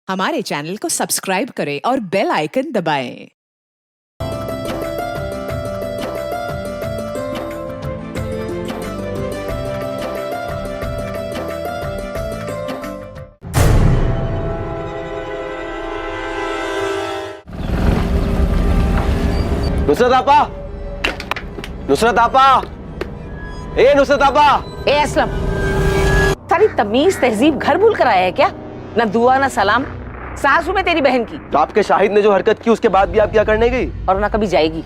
हमारे चैनल को सब्सक्राइब करें और बेल आइकन दबाएं। नुसरत आपा, नुसरत आपा, नुसरत आपा। असलम, सारी तमीज तहजीब घर भूल कर आया है क्या? न दुआ न सलाम। सासू में तेरी बहन की। तो आपके शाहिद ने जो हरकत की उसके बाद भी आप क्या करने गई? और ना कभी जाएगी।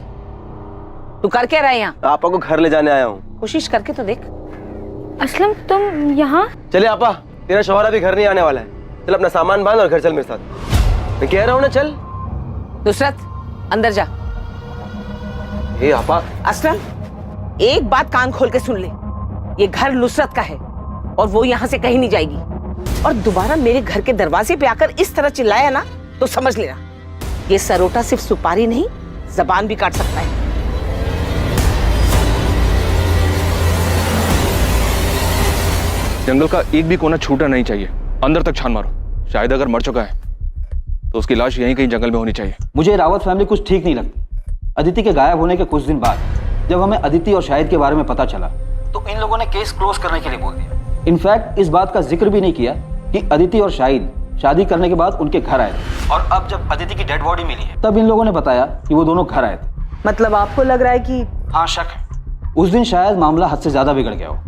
तू कर क्या रहा है यहाँ? आपा को घर ले जाने आया हूँ। कोशिश करके तो देख। असलम, तुम यहाँ? चले आपा, तेरा शौहर अभी घर नहीं आने वाला है। चल अपना सामान बांध और घर चल मेरे साथ। मैं कह रहा हूँ ना, चल। नुसरत, अंदर जा। आपा। असलम, एक बात कान खोल के सुन ले। ये घर नुसरत का है और वो यहाँ से कहीं नहीं जाएगी। और दोबारा मेरे घर के दरवाजे पे आकर इस तरह चिल्लाया ना तो समझ लेना, ये सरोटा सिर्फ सुपारी नहीं, जबान भी काट सकता है। जंगल का एक भी कोना छूटा नहीं चाहिए। अंदर तक छान मारो। शायद अगर मर चुका है तो उसकी लाश यहीं कहीं जंगल में होनी चाहिए। मुझे रावत फैमिली कुछ ठीक नहीं लगती। अदिति के गायब होने के कुछ दिन बाद जब हमें अदिति और शाहिद के बारे में पता चला तो इन लोगों ने केस क्लोज करने के लिए बोल दिया। इनफैक्ट इस बात का जिक्र भी नहीं किया कि अदिति और शाहिद शादी करने के बाद उनके घर आए थे। और अब जब अदिति की डेड बॉडी मिली है तब इन लोगों ने बताया कि वो दोनों घर आए थे। मतलब आपको लग रहा है कि? हाँ, शक है। उस दिन शायद मामला हद से ज्यादा बिगड़ गया हो,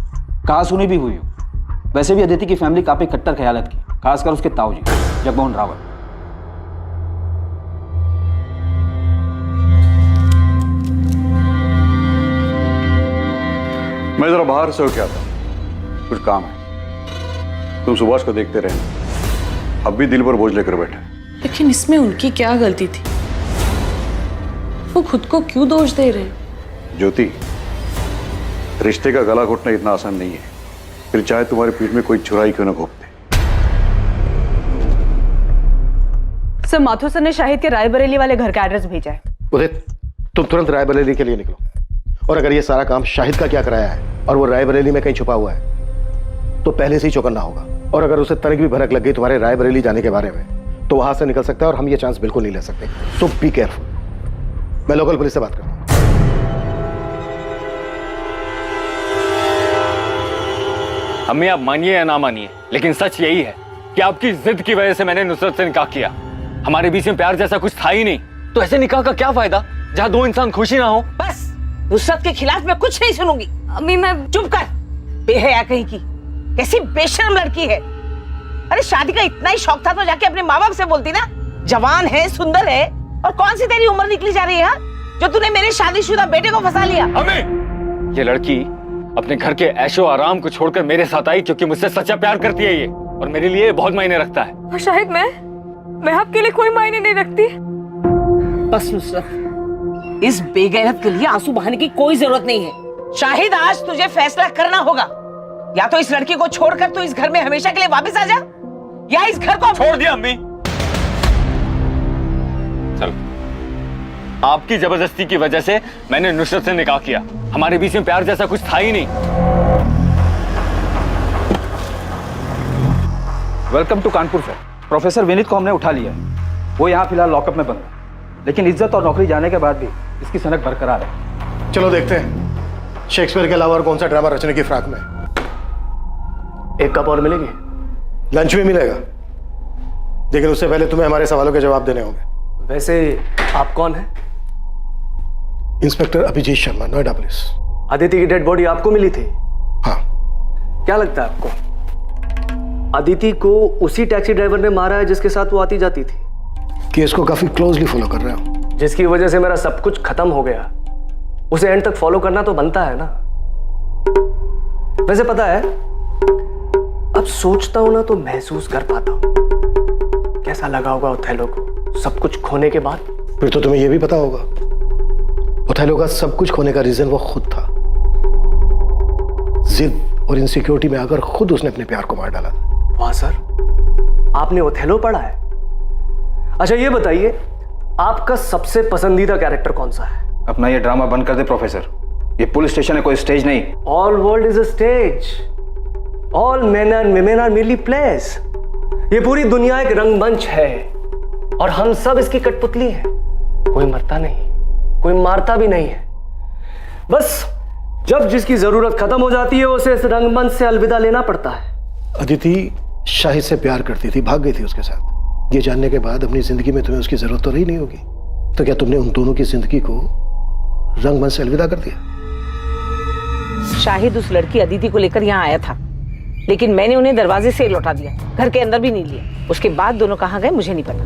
कहा सुनी भी हुई हो। वैसे भी अदिति की फैमिली काफी कट्टर ख्यालत की, खासकर उसके ताऊ जी जगमोहन रावत। मैं जरा बाहर से होके आता हूँ, कुछ काम है। तुम सुभाष को देखते रहना, अब भी दिल पर बोझ लेकर बैठे। लेकिन इसमें उनकी क्या गलती थी? वो खुद को क्यों दोष दे रहे? ज्योति, रिश्ते का गला घोटना इतना आसान नहीं है, फिर चाहे तुम्हारी पीठ में कोई छुराई क्यों ना घोंपते। सर, माथुर सर ने शाहिद के रायबरेली वाले घर का एड्रेस भेजा है। उदित, तुम तुरंत रायबरेली के लिए निकलो। और अगर ये सारा काम शाहिद का क्या कराया है और वो रायबरेली में कहीं छुपा हुआ है तो पहले से ही चौकन्ना होगा। और अगर उसे तनिक भी भनक लग गई तुम्हारे रायबरेली जाने के बारे में तो वहां से निकल सकता है और हम ये चांस बिल्कुल नहीं ले सकते। सो बी केयरफुल। मैं लोकल पुलिस से बात करता हूं। अम्मी, आप मानिए या ना मानिए, लेकिन सच यही है कि आपकी जिद की वजह से मैंने नुसरत से निकाह किया। हमारे बीच में प्यार जैसा कुछ था ही नहीं, तो ऐसे निकाह का क्या फायदा जहां दो इंसान खुशी ना हो। बस, नुसरत के खिलाफ मैं कुछ नहीं सुनूंगी। अम्मी, मैं चुप कर। बेहया कहीं की, कैसी बेशर्म लड़की है। अरे शादी का इतना ही शौक था तो जाके अपने माँ बाप से बोलती ना। जवान है, सुंदर है, और कौन सी तेरी उम्र निकली जा रही है जो तूने मेरे शादीशुदा बेटे को फंसा लिया? अम्मी, ये लड़की अपने घर के ऐशो आराम को छोड़कर मेरे साथ आई क्योंकि मुझसे सच्चा प्यार करती है ये, और मेरे लिए बहुत मायने रखता है। और शाहिद, मैं आपके लिए कोई मायने नहीं रखती। बस नुसरत, इस बेगैरत के लिए आंसू बहाने की कोई जरूरत नहीं है। शाहिद, आज तुझे फैसला करना होगा। या तो इस लड़की को छोड़कर तू इस घर में हमेशा के लिए वापस आ जा, या इस घर को छोड़ दिया। अम्मी, चलो, आपकी जबरदस्ती की वजह से मैंने नुसरत से निकाह किया। हमारे बीच में प्यार जैसा कुछ था ही नहीं। Welcome to Kanpur sir. Professor Vineet को हमने उठा लिया है। वो यहाँ फिलहाल लॉकअप में बंद है, लेकिन इज्जत और नौकरी जाने के बाद भी इसकी सनक बरकरार है। चलो देखते हैं शेक्सपियर के अलावा और कौन सा ड्रामा रचने की फ्राक में। एक कप और मिलेगी? लंच भी मिलेगा, लेकिन उससे पहले तुम्हें हमारे सवालों के जवाब देने होंगे। वैसे आप कौन हैं? Inspector Abhijeet Sharma, Noida police. अदिति की डेड बॉडी आपको मिली थी? हाँ। क्या लगता है आपको अदिति को उसी टैक्सी ड्राइवर ने मारा है जिसके साथ वो आती जाती थी? केस को काफी क्लोजली फॉलो कर रहे हो। जिसकी वजह से मेरा सब कुछ खत्म हो गया, उसे एंड तक फॉलो करना तो बनता है ना। वैसे पता है, अब सोचता हूं ना तो महसूस कर पाता हूं कैसा लगा होगा ओथेलो को सब कुछ खोने के बाद। फिर तो तुम्हें यह भी पता होगा ओथेलो का सब कुछ खोने का रीजन वो खुद था। जिद और इनसिक्योरिटी में आकर खुद उसने अपने प्यार को मार डाला। वाह सर, आपने ओथेलो पढ़ा है? अच्छा ये बताइए, आपका सबसे पसंदीदा कैरेक्टर कौन सा है? अपना ये ड्रामा बंद कर दे प्रोफेसर, ये पुलिस स्टेशन है, कोई स्टेज नहीं। All world is a stage, all men and women are merely plays. ये पूरी दुनिया एक रंगमंच है और हम सब इसकी कठपुतली हैं। कोई मरता नहीं, कोई मारता भी नहीं है। बस जब जिसकी जरूरत खत्म हो जाती है उसे इस रंगमंच से अलविदा लेना पड़ता है। अदिति शाहिद से प्यार करती थी, भाग गई थी उसके साथ। ये जानने के बाद अपनी जिंदगी में तुम्हें उसकी जरूरत तो रही नहीं होगी, तो क्या तुमने उन दोनों की जिंदगी को रंगमंच से अलविदा कर दिया? शाहिद उस लड़की अदिति को लेकर यहाँ आया था, लेकिन मैंने उन्हें दरवाजे से लौटा दिया, घर के अंदर भी नहीं लिया। उसके बाद दोनों कहाँ गए मुझे नहीं पता।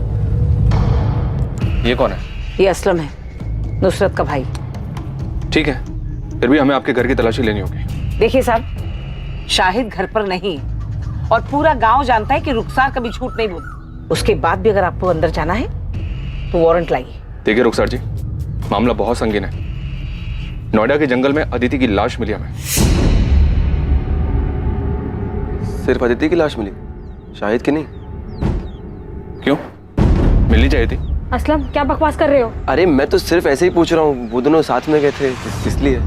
ये कौन है? ये असलम है, नुसरत का भाई। ठीक है, फिर भी हमें आपके घर की तलाशी लेनी होगी। देखिए साहब, शाहिद घर पर नहीं है और पूरा गांव जानता है कि रुखसार कभी झूठ नहीं बोलती। उसके बाद भी अगर आपको अंदर जाना है तो वारंट लाइए। देखिए रुखसार जी, मामला बहुत संगीन है। नोएडा के जंगल में अदिति की लाश मिली हमें। सिर्फ अदिति की लाश मिली, शाहिद की नहीं? क्यों, मिलनी चाहिए थी। असलम क्या बकवास कर रहे हो? अरे मैं तो सिर्फ ऐसे ही पूछ रहा हूँ, वो दोनों साथ में गए थे इसलिए।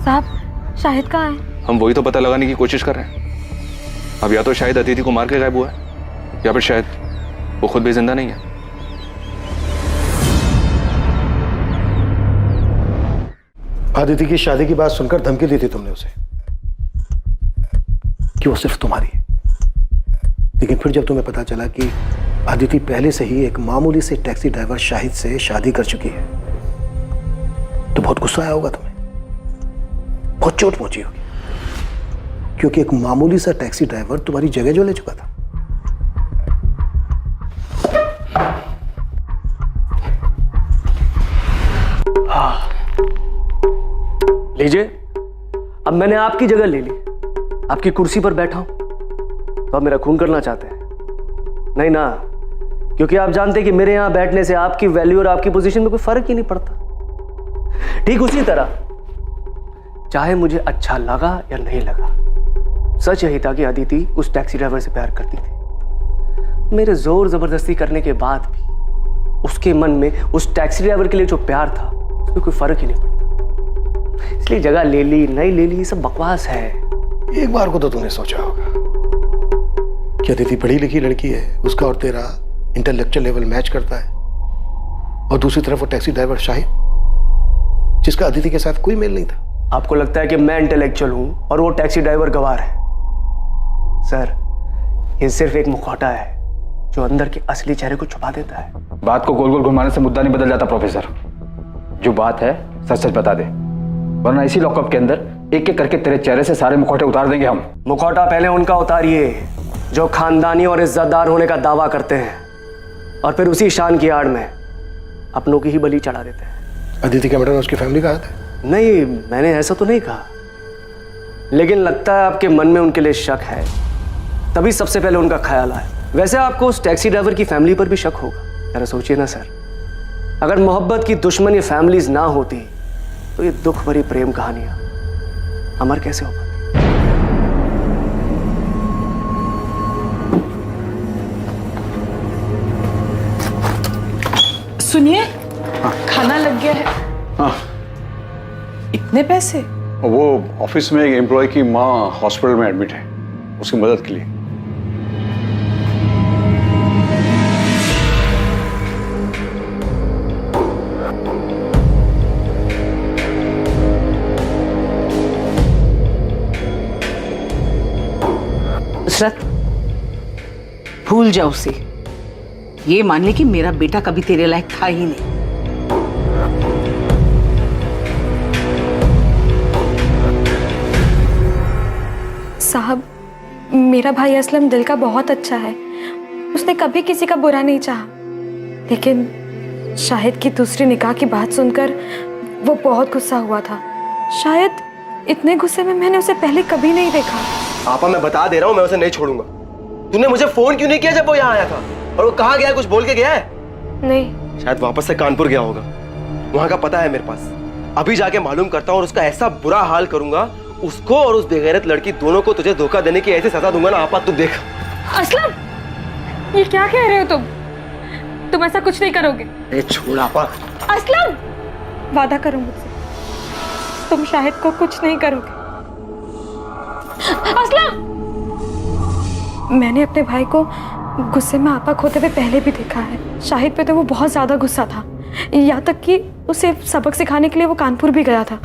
साहब शाहिद कहाँ है? हम वही तो पता लगाने की कोशिश कर रहे हैं। अब या तो शायद अदिति को मार के गायब हुआ है, या फिर शायद वो खुद भी जिंदा नहीं है। अदिति की शादी की बात सुनकर धमकी दी थी तुमने उसे कि वो सिर्फ तुम्हारी है, लेकिन फिर जब तुम्हें पता चला कि अदिति पहले से ही एक मामूली से टैक्सी ड्राइवर शाहिद से शादी कर चुकी है, तो बहुत गुस्सा आया होगा तुम्हें, बहुत चोट पहुंची होगी, क्योंकि एक मामूली सा टैक्सी ड्राइवर तुम्हारी जगह जो ले चुका था। लीजिए, अब मैंने आपकी जगह ले ली, आपकी कुर्सी पर बैठा हूं, तो आप मेरा खून करना चाहते हैं? नहीं ना, क्योंकि आप जानते हैं कि मेरे यहां बैठने से आपकी वैल्यू और आपकी पोजीशन में कोई फर्क ही नहीं पड़ता। ठीक उसी तरह चाहे मुझे अच्छा लगा या नहीं लगा, सच यही था कि अदिति उस टैक्सी ड्राइवर से प्यार करती थी। मेरे जोर जबरदस्ती करने के बाद भी उसके मन में उस टैक्सी ड्राइवर के लिए जो प्यार था उसमें कोई फर्क ही नहीं पड़ता। इसलिए जगह ले ली नहीं ले ली ये सब बकवास है। एक बार को तो तुमने सोचा होगा कि अदिति पढ़ी लिखी लड़की है, उसका और तेरा इंटेलेक्चुअल लेवल मैच करता है, और दूसरी तरफ वो टैक्सी ड्राइवर शाहिद, जिसका अदिति के साथ कोई मेल नहीं था। आपको लगता है कि मैं इंटेलेक्चुअल हूं और वो टैक्सी ड्राइवर गवार है? सर, ये सिर्फ एक मुखौटा है जो अंदर के असली चेहरे को छुपा देता है। बात को गोल गोल घुमाने से मुद्दा नहीं बदल जाता प्रोफेसर। जो बात है सच सच बता दे, वरना इसी लॉकअप के अंदर एक एक करके तेरे चेहरे से सारे मुखौटे उतार देंगे हम। मुखौटा पहले उनका उतारिए जो खानदानी और इज्जतदार होने का दावा करते हैं, और फिर उसी शान की आड़ में अपनों की ही बलि चढ़ा देते हैं। अदिति का मर्डर उसकी फैमिली का हाथ है? नहीं, मैंने ऐसा तो नहीं कहा, लेकिन लगता है आपके मन में उनके लिए शक है, तभी सबसे पहले उनका ख्याल आया। वैसे आपको उस टैक्सी ड्राइवर की फैमिली पर भी शक होगा। जरा सोचिए ना सर, अगर मोहब्बत की दुश्मनी फैमिलीज ना होती तो ये दुख भरी प्रेम कहानियां अमर कैसे हो पाती? सुनिए, खाना लग गया है। हाँ, इतने पैसे? वो ऑफिस में एक एम्प्लॉय की माँ हॉस्पिटल में एडमिट है, उसकी मदद के लिए। नुसरत, भूल जाओ उसे। ये मान ले कि मेरा बेटा कभी तेरे लायक था ही नहीं। साहब, मेरा भाई असलम दिल का बहुत अच्छा है, उसने कभी किसी का बुरा नहीं चाहा, लेकिन शाहिद की दूसरी निकाह की बात सुनकर वो बहुत गुस्सा हुआ था। शायद इतने गुस्से में मैंने उसे पहले कभी नहीं देखा। पापा मैं बता दे रहा हूँ, मैं उसे नहीं छोड़ूंगा। तूने मुझे फोन क्यों नहीं किया जब वो यहाँ आया था? और वो कहाँ गया, कुछ बोल के गया है? नहीं, शायद वापस से कानपुर गया होगा, वहां का पता है मेरे पास। अभी जाके मालूम करता हूँ और उसका ऐसा बुरा हाल करूंगा, उसको और उस बेगैरत लड़की दोनों को तुझे धोखा देने की ऐसी सजा दूंगा ना आपा, तू देख। असलम, ये क्या कह रहे हो तुम ऐसा कुछ नहीं करोगे। अरे छोड़ आपा। असलम, वादा करो मुझसे, तुम शाहिद को कुछ नहीं करोगे। असलम, मैंने अपने भाई को गुस्से में आपा खोते हुए पहले भी देखा है। शाहिद पे तो वो बहुत ज़्यादा गुस्सा था, यहाँ तक कि उसे सबक सिखाने के लिए वो कानपुर भी गया था।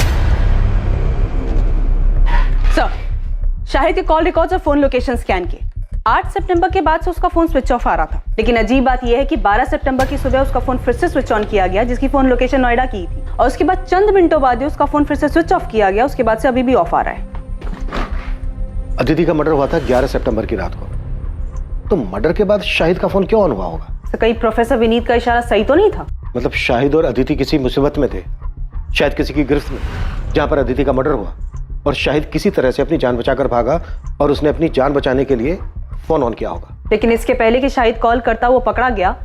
सर, शाहिद के कॉल रिकॉर्ड्स और फोन लोकेशन स्कैन किए। 8 सितंबर के बाद से उसका फोन स्विच ऑफ आ रहा था, लेकिन अजीब बात यह है कि 12 सितंबर की सुबह उसका फोन फिर से स्विच ऑन किया गया, जिसकी फोन लोकेशन नोएडा की थी, और उसके बाद चंद मिनटों बाद ही उसका फोन फिर से स्विच ऑफ किया गया। उसके बाद से अभी भी ऑफ आ रहा है। अदिति का मर्डर हुआ था 11 सितंबर की रात को, तो मर्डर के बाद शाहिद का फोन क्यों ऑन हुआ होगा? तो कहीं प्रोफेसर विनीत का इशारा सही तो नहीं था? मतलब शाहिद और अदिति किसी मुसीबत में थे, शायद किसी की गिरफ्त में, जहां पर अदिति का मर्डर हुआ, और शाहिद किसी तरह से अपनी जान बचाकर भागा और उसने अपनी जान बचाने के लिए फोन ऑन किया होगा। लेकिन इसके पहले कि शाहिद कॉल करता वो पकड़ा गया,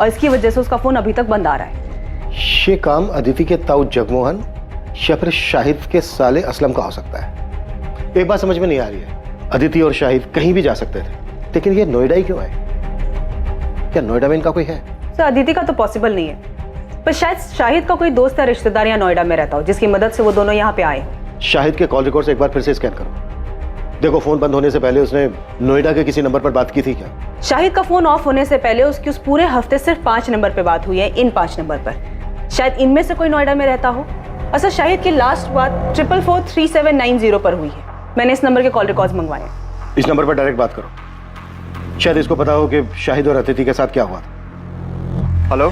और इसकी वजह से उसका फोन अभी तक बंद आ रहा है। ये काम अदिति के ताऊ जगमोहन या फिर शाहिद के साले असलम का हो सकता है। एक बात समझ में नहीं आ रही है, अदिति और शाहिद कहीं भी जा सकते थे, लेकिन ये नोएडा ही क्यों है? क्या नोएडा में इनका कोई है? सर, अदिति का तो पॉसिबल नहीं है, पर शायद शाहिद का कोई दोस्त या रिश्तेदार यहाँ नोएडा में रहता हो, जिसकी मदद से वो दोनों यहाँ पे आए। शाहिद के कॉल रिकॉर्ड्स एक बार फिर से स्कैन करो, देखो फोन बंद होने से पहले उसने नोएडा के किसी नंबर पर बात की थी क्या? शाहिद का फोन ऑफ होने से पहले उसकी उस पूरे हफ्ते सिर्फ 5 नंबर पे बात हुई है, इन 5 नंबर पर। शायद इनमें से कोई नोएडा में रहता हो। अच्छा, शाहिद की लास्ट बात 443790 पर हुई है। मैंने इस नंबर के कॉल रिकॉर्ड्स मंगवाए हैं। इस नंबर पर डायरेक्ट बात करो, शायद इसको पता हो कि शाहिद और अदिति के साथ क्या हुआ था। हेलो,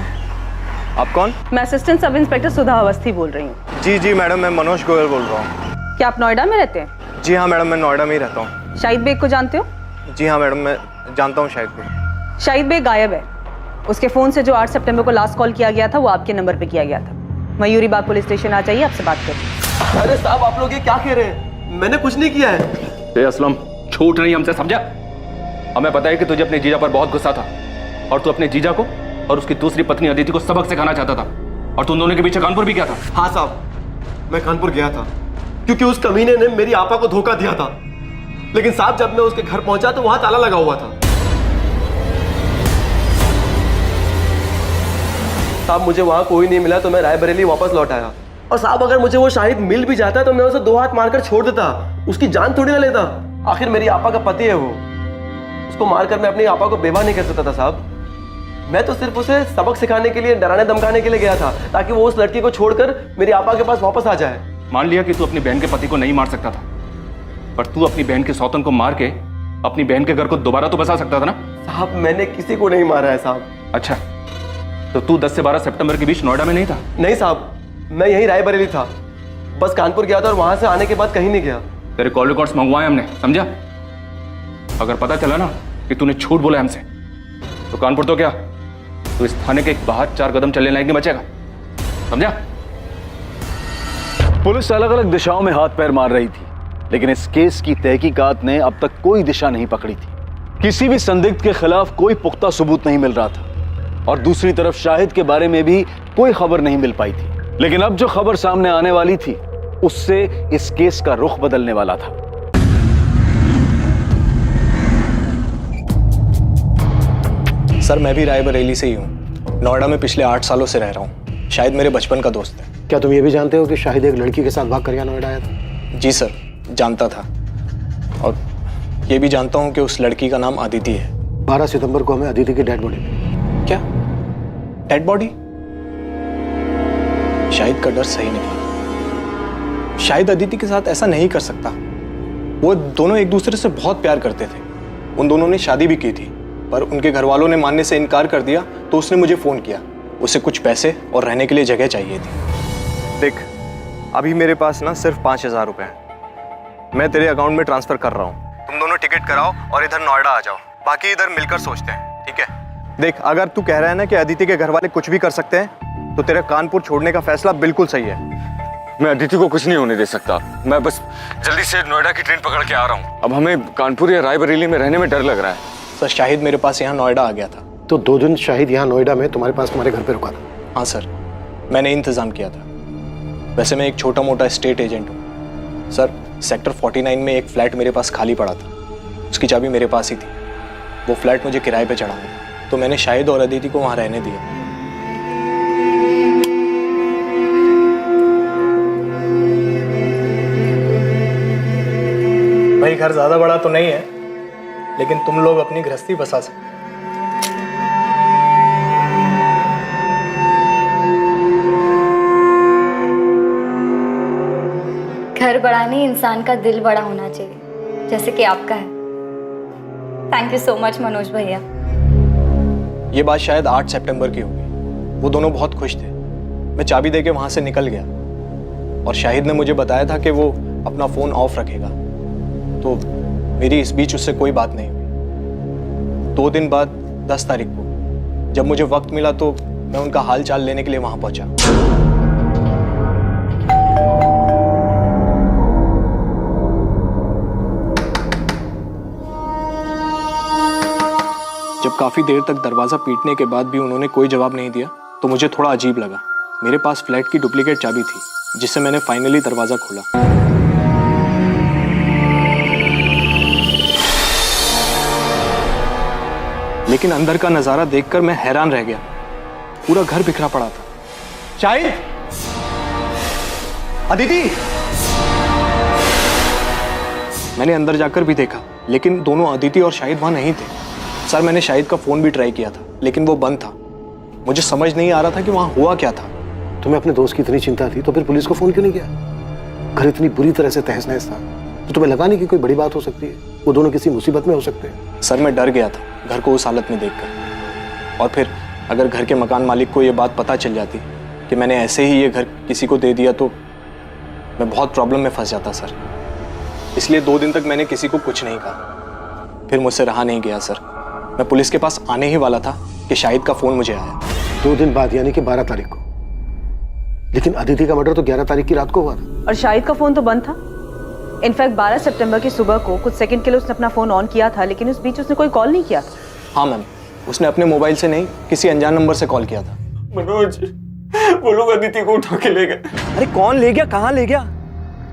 आप कौन? मैं असिस्टेंट सब इंस्पेक्टर सुधा अवस्थी बोल रही हूँ। जी मैडम, मैं मनोज गोयल बोल रहा हूँ। क्या आप नोएडा में रहते हैं? जी हाँ मैडम, मैं नोएडा में ही रहता हूँ। शाहिद बेग को जानते हो? जी हाँ मैडम, मैं जानता हूँ शाहिद बेग। शाहिद बेग गायब है। उसके फोन से जो 8 सितंबर को लास्ट कॉल किया गया था वो आपके नंबर पे किया गया था। मयूरी बाग पुलिस स्टेशन आ जाइए, आपसे बात करें। अरे साहब, आप लोग ये क्या कह रहे हैं? मैंने कुछ नहीं किया है। असलम, छूट नहीं हमसे, समझा? हमें पता है कि तुझे अपने जीजा पर बहुत गुस्सा था, और तू अपने जीजा को और उसकी दूसरी पत्नी अदिति को सबक सिखाना चाहता था, और तुम दोनों के पीछे कानपुर भी गया था। हाँ साहब, मैं कानपुर गया था क्योंकि उस कमीने ने मेरी आपा को धोखा दिया था, लेकिन साहब जब मैं उसके घर पहुंचा तो वहां ताला लगा हुआ था। साहब मुझे वहां कोई नहीं मिला तो मैं रायबरेली वापस लौट आया। और साहब अगर मुझे वो शाहिद मिल भी जाता तो मैं उसे 2 हाथ मारकर छोड़ देता, उसकी जान थोड़ी ना लेता। आखिर मेरी आपा का पति है वो, उसको मारकर मैं अपनी आपा को बेवा नहीं कर सकता था साहब। मैं तो सिर्फ उसे सबक सिखाने के लिए, डराने धमकाने के लिए गया था, ताकि वो उस लड़की को छोड़कर मेरी आपा के पास वापस आ जाए। मान लिया कि तू अपनी बहन के पति को नहीं मार सकता था, पर तू अपनी बहन के सौतन को मार के अपनी बहन के घर को दोबारा तो बसा सकता था ना? साहब मैंने किसी को नहीं मारा है साहब। अच्छा, तो तू 10 से 12 सितंबर के बीच नोएडा में नहीं था? नहीं साहब, मैं यहीं रायबरेली था, बस कानपुर गया था और वहां से आने के बाद कहीं नहीं गया। तेरे कॉल रिकॉर्ड्स मंगवाए हमने, समझा? अगर पता चला ना कि तूने झूठ बोला हमसे, तो कानपुर तो क्या, तो इस थाने के बाहर 4 कदम चलने लायक नहीं बचेगा, समझा? पुलिस अलग अलग दिशाओं में हाथ पैर मार रही थी, लेकिन इस केस की तहकीकात ने अब तक कोई दिशा नहीं पकड़ी थी। किसी भी संदिग्ध के खिलाफ कोई पुख्ता सबूत नहीं मिल रहा था, और दूसरी तरफ शाहिद के बारे में भी कोई खबर नहीं मिल पाई थी। लेकिन अब जो खबर सामने आने वाली थी, उससे इस केस का रुख बदलने वाला था। सर, मैं भी रायबरेली से ही हूँ। नोएडा में पिछले 8 सालों से रह रहा हूँ। शाहिद मेरे बचपन का दोस्त है। क्या तुम ये भी जानते हो कि शाहिद एक लड़की के साथ भाग कर यहाँ नोएडा आया था? जी सर, जानता था, और ये भी जानता हूँ कि उस लड़की का नाम अदिति है। 12 सितंबर को हमें अदिति की डेड बॉडी मिली। क्या डेड बॉडी? शाहिद का डर सही निकला। शाहिद अदिति के साथ ऐसा नहीं कर सकता। वो दोनों एक दूसरे से बहुत प्यार करते थे। उन दोनों ने शादी भी की थी, पर उनके घर वालों ने मानने से इनकार कर दिया, तो उसने मुझे फोन किया। उसे कुछ पैसे और रहने के लिए जगह चाहिए थी। देख, अभी मेरे पास ना सिर्फ 5000 रुपए हैं। मैं तेरे अकाउंट में ट्रांसफर कर रहा हूँ। तुम दोनों टिकट कराओ और इधर नोएडा आ जाओ, बाकी इधर मिलकर सोचते हैं, ठीक है? देख, अगर तू कह रहा है ना कि अदिति के घर वाले कुछ भी कर सकते हैं, तो तेरा कानपुर छोड़ने का फैसला बिल्कुल सही है। मैं अदिति को कुछ नहीं होने दे सकता। मैं बस जल्दी से नोएडा की ट्रेन पकड़ के आ रहा हूँ। अब हमें कानपुर या रायबरेली में रहने में डर लग रहा है। सर, शाहिद मेरे पास यहाँ नोएडा आ गया था। तो 2 दिन शाहिद यहाँ नोएडा में तुम्हारे पास, तुम्हारे घर पे रुका था? हाँ सर, मैंने इंतज़ाम किया था। वैसे मैं एक छोटा मोटा स्टेट एजेंट हूँ सर। सेक्टर 49 में एक फ्लैट मेरे पास खाली पड़ा था, उसकी चाबी मेरे पास ही थी। वो फ्लैट मुझे किराए पे चढ़ा, तो मैंने शाहिद और अदिति को वहाँ रहने दिया। भाई, घर ज़्यादा बड़ा तो नहीं है, लेकिन तुम लोग अपनी गृहस्थी बसा सकते। घर बड़ा नहीं, इंसान का दिल बड़ा होना चाहिए, जैसे कि आपका है। Thank you so much Manoj भैया। ये बात शायद 8 सितंबर की होगी। वो दोनों बहुत खुश थे। मैं चाबी देके वहां से निकल गया और शाहिद ने मुझे बताया था कि वो अपना फ़ोन ऑफ रखेगा, तो मेरी इस बीच उससे कोई बात नहीं हुई। 2 दिन बाद 10 तारीख को जब मुझे वक्त मिला तो मैं उनका हाल चाल लेने के लिए वहां पहुंचा। जब काफी देर तक दरवाजा पीटने के बाद भी उन्होंने कोई जवाब नहीं दिया तो मुझे थोड़ा अजीब लगा। मेरे पास फ्लैट की डुप्लीकेट चाबी थी जिससे मैंने फाइनली दरवाजा खोला। लेकिन अंदर का नजारा देखकर मैं हैरान रह गया। पूरा घर बिखरा पड़ा था। शाहिद, अदिति। मैंने अंदर जाकर भी देखा लेकिन दोनों अदिति और शाहिद वहां नहीं थे। सर, मैंने शाहिद का फोन भी ट्राई किया था लेकिन वो बंद था। मुझे समझ नहीं आ रहा था कि वहां हुआ क्या था। तुम्हें अपने दोस्त की इतनी चिंता थी तो फिर पुलिस को फोन क्यों नहीं किया? घर इतनी बुरी तरह से तहस नहस था तो तुम्हें लगा नहीं कि कोई बड़ी बात हो सकती है? वो दोनों किसी मुसीबत में हो सकते हैं। सर, मैं डर गया था घर को उस हालत में देखकर। और फिर अगर घर के मकान मालिक को ये बात पता चल जाती कि मैंने ऐसे ही ये घर किसी को दे दिया तो मैं बहुत प्रॉब्लम में फंस जाता सर। इसलिए 2 दिन तक मैंने किसी को कुछ नहीं कहा। फिर मुझसे रहा नहीं गया सर। मैं पुलिस के पास आने ही वाला था कि शाहिद का फोन मुझे आया। 2 दिन बाद यानी कि 12 तारीख को। लेकिन अदिति का मर्डर तो 11 तारीख की रात को हुआ था। और शाहिद का फोन तो बंद था। इनफैक्ट 12 सितंबर की सुबह को कुछ सेकंड के लिए उसने अपना फोन ऑन किया था, लेकिन उस बीच उसने कोई कॉल नहीं किया था। हाँ मैम, उसने अपने मोबाइल से नहीं किसी अनजान नंबर से कॉल किया था। मनोज, वो लोग अदिति को उठा के ले गए। अरे कौन ले गया, कहाँ ले गया?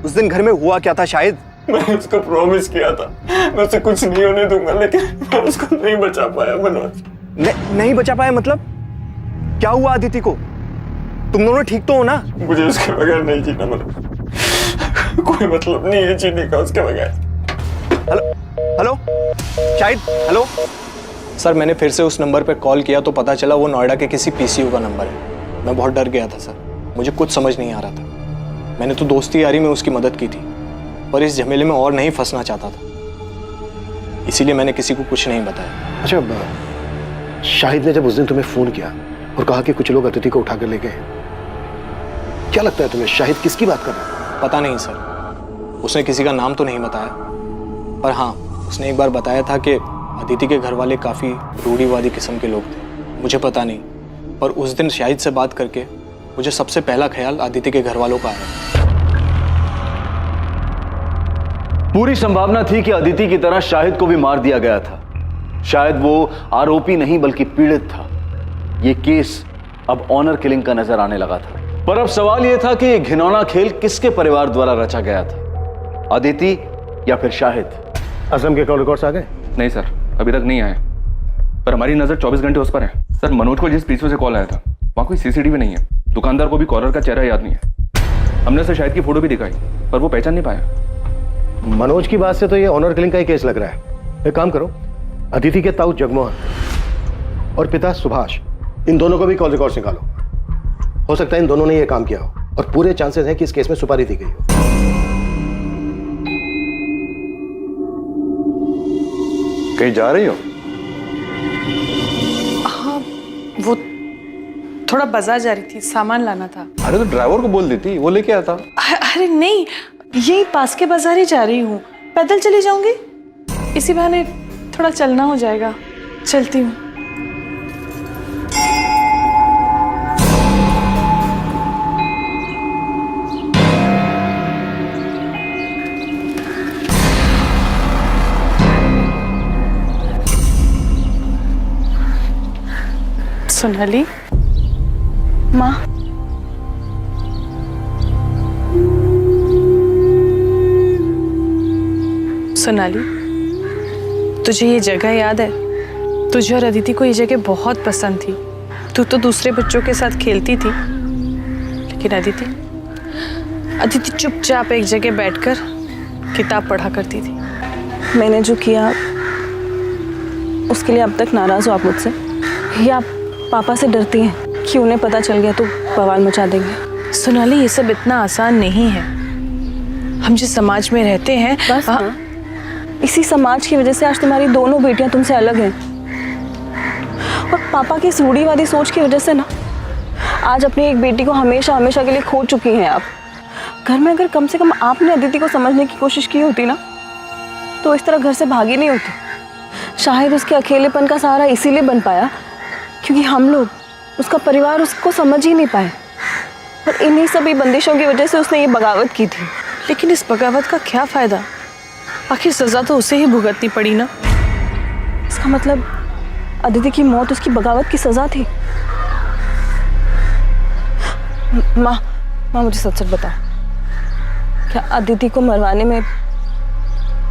उस दिन घर में हुआ क्या था शाहिद? मैंने उसको प्रॉमिस किया था मैं उसे कुछ नहीं होने दूंगा, लेकिन मैं उसको नहीं बचा पाया मनोज। नहीं बचा पाया मतलब? क्या हुआ अदिति को? तुम दोनों ठीक तो हो ना? मुझे उसके बगैर नहीं जीना मनोज। कोई मतलब नहीं है जीने का उसके बगैर। Hello Shahid, hello. सर, मैंने फिर से उस नंबर पर कॉल किया तो पता चला वो नोएडा के किसी पीसीयू का नंबर है। मैं बहुत डर गया था सर, मुझे कुछ समझ नहीं आ रहा था। मैंने तो दोस्ती यारी में उसकी मदद की थी पर इस झमेले में और नहीं फंसना चाहता था, इसीलिए मैंने किसी को कुछ नहीं बताया। अच्छा, शाहिद ने जब उस दिन तुम्हें फोन किया और कहा कि कुछ लोग अदिति को उठा कर ले गए, क्या लगता है तुम्हें शाहिद किसकी बात कर रहा है? पता नहीं सर, उसने किसी का नाम तो नहीं बताया, पर हाँ उसने एक बार बताया था कि अदिति के घर वाले काफ़ी रूढ़िवादी किस्म के लोग थे। मुझे पता नहीं, पर उस दिन शाहिद से बात करके मुझे सबसे पहला ख्याल अदिति के घर वालों का आया। पूरी संभावना थी कि अदिति की तरह शाहिद को भी मार दिया गया था। शायद वो आरोपी नहीं बल्कि पीड़ित था। ये केस अब ऑनर किलिंग का नजर आने लगा था। पर अब सवाल यह था कि ये घिनौना खेल किसके परिवार द्वारा रचा गया था, अदिति या फिर शाहिद? असलम के कॉल रिकॉर्ड्स आ गए? नहीं सर, अभी तक नहीं आए, पर हमारी नजर 24 घंटे उस पर है। सर, मनोज को जिस पीछे से कॉल आया था वहां कोई सीसीटीवी नहीं है। दुकानदार को भी कॉलर का चेहरा याद नहीं है। हमने उसे शाहिद की फोटो भी दिखाई पर वो पहचान नहीं पाया। मनोज की बात से तो ये ऑनर किलिंग का ही केस लग रहा है। एक काम करो, अदिति के ताऊ जगमोहन और पिता सुभाष, इन दोनों को भी कॉल रिकॉर्ड्स निकालो। हो सकता है इन दोनों ने ये काम किया हो और पूरे चांसेस हैं कि इस केस में सुपारी दी गई हो। कहीं जा रही हो? हाँ, वो थोड़ा बाजार जा रही थी, सामान लाना था। अरे तो ड्राइवर को बोल देती, वो लेके आता। अरे नहीं, यही पास के बाजार ही जा रही हूँ, पैदल चली जाऊंगी, इसी बहाने थोड़ा चलना हो जाएगा। चलती हूँ। सोनाली माँ, सोनाली, तुझे ये जगह याद है? तुझे और अदिति को ये जगह बहुत पसंद थी। तू तो दूसरे बच्चों के साथ खेलती थी, लेकिन अदिति चुपचाप एक जगह बैठकर किताब पढ़ा करती थी। मैंने जो किया उसके लिए अब तक नाराज हो आप मुझसे, या आप पापा से डरती हैं कि उन्हें पता चल गया तो बवाल मचा देंगे? सोनाली, ये सब इतना आसान नहीं है। हम जिस समाज में रहते हैं बस ना, इसी समाज की वजह से आज तुम्हारी दोनों बेटियां तुमसे अलग हैं। और पापा की इस रूढ़िवादी सोच की वजह से ना आज अपनी एक बेटी को हमेशा हमेशा के लिए खो चुकी हैं आप। घर में अगर कम से कम आपने अदिति को समझने की कोशिश की होती ना तो इस तरह घर से भागी नहीं होती। शायद उसके अकेलेपन का सहारा इसीलिए बन पाया क्योंकि हम लोग, उसका परिवार उसको समझ ही नहीं पाए। और इन्हीं सभी बंदिशों की वजह से उसने ये बगावत की थी। लेकिन इस बगावत का क्या फायदा? आखिर सजा तो उसे ही भुगतनी पड़ी ना। इसका मतलब अदिति की मौत उसकी बगावत की सजा थी। माँ मुझे सच सच बताओ, क्या अदिति को मरवाने में